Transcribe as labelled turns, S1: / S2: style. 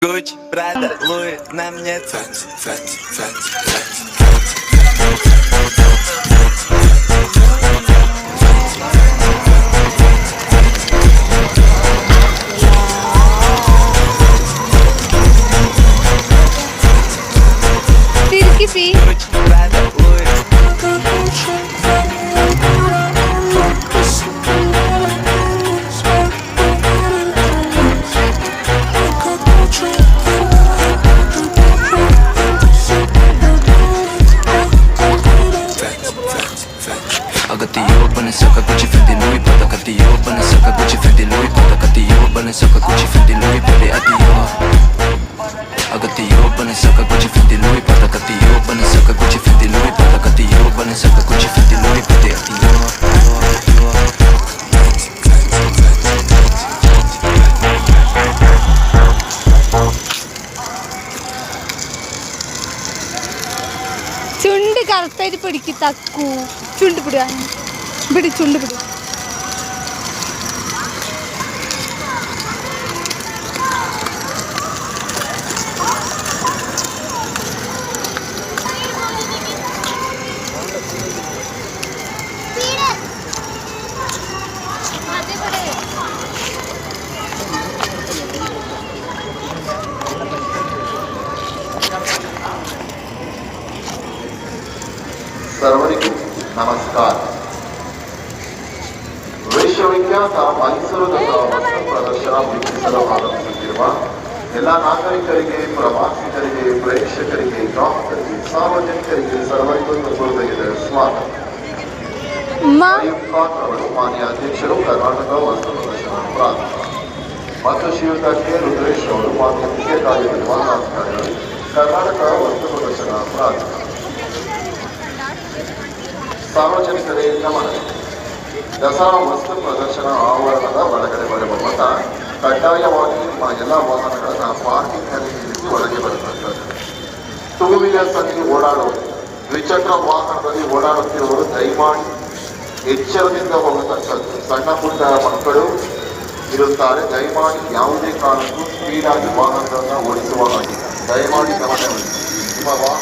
S1: Gucci, Prada, Louis, na mnie Fenty.
S2: Tilki P.
S1: Gucci, Prada, Louis.
S3: Agatiyo bane saka Gucci Fendi Louis Prada Agatiyo bane saka Gucci Fendi Louis Prada Agatiyo bane saka Gucci Fendi Louis Prada Agatiyo Agatiyo bane saka Gucci Fendi Louis Prada Agatiyo bane saka Gucci Fendi Louis Prada Agatiyo bane saka Gucci Fendi Louis Prada Agatiyo
S2: ചുണ്ട് കറക്റ്റായിട്ട് പിടിക്ക് തക്കു ചുണ്ട് പിടുക പിടി ചുണ്ട് പിടി
S4: सर्वರಿಗೂ ನಮಸ್ಕಾರ. ವಿಶ್ವವಿಖ್ಯಾತ ಮೈಸೂರು ದಸರಾ ವಸ್ತು ಪ್ರದರ್ಶನ ವೀಕ್ಷಿಸಲು ಆಗಮಿಸುತ್ತಿರುವ ಎಲ್ಲ ನಾಗರಿಕರಿಗೆ, ಪ್ರವಾಸಿಗರಿಗೆ, ಪ್ರೇಕ್ಷಕರಿಗೆ, ಗ್ರಾಹಕರಿಗೆ, ಸಾರ್ವಜನಿಕರಿಗೆ ಸರ್ವರಿಗೂ ಹೃದಯದ ಸ್ವಾಗತ. ಅವರು ಮಾನ್ಯ ಅಧ್ಯಕ್ಷರು, ಕರ್ನಾಟಕ ವಸ್ತು ಪ್ರದರ್ಶನ ಪ್ರಾಂತ ಮತ್ತು ಶ್ರೀಯುತ ಕೆ ರುದ್ರೇಶ್ ಅವರು ಮಾನ್ಯ ಮುಖ್ಯ ಕಾರ್ಯನಿರ್ವಹಣಾಧಿಕಾರಿಗಳು, ಕರ್ನಾಟಕ ವಸ್ತು ಪ್ರದರ್ಶನ ಪ್ರಾಂತ. ಸಾರ್ವಜನಿಕರೇ ಗಮನ. ದಸರಾ ವಸ್ತು ಪ್ರದರ್ಶನ ಆವರಣದ ಒಳಗಡೆ ಬರುವ ಮತ ಕಡ್ಡಾಯವಾಗಿ ನಿಮ್ಮ ಎಲ್ಲ ವಾಹನಗಳನ್ನು ಪಾರ್ಕಿಂಗ್ನಲ್ಲಿ ನಿಲ್ಲಿಸಿ ಒಳಗೆ ಬರತಕ್ಕದ್ದು. ಟೂ ವೀಲರ್ಸ್ ಅಲ್ಲಿ ಓಡಾಡುವುದು, ದ್ವಿಚಕ್ರ ವಾಹನದಲ್ಲಿ ಓಡಾಡುತ್ತಿರುವವರು ದಯಮಾಡಿ ಎಚ್ಚರದಿಂದ ಹೋಗತಕ್ಕದ್ದು. ಸಣ್ಣ ಪುಟ್ಟ ಮಕ್ಕಳು ಇರುತ್ತಾರೆ, ದಯಮಾಡಿ ಯಾವುದೇ ಕಾರಣಕ್ಕೂ ಸ್ಪೀಡಾಗಿ ವಾಹನಗಳನ್ನು ಓಡಿಸುವ ಹಾಗೆ ದಯಮಾಡಿ ಗಮನವಿಡಿ. ನಿಮ್ಮ ವಾಹನ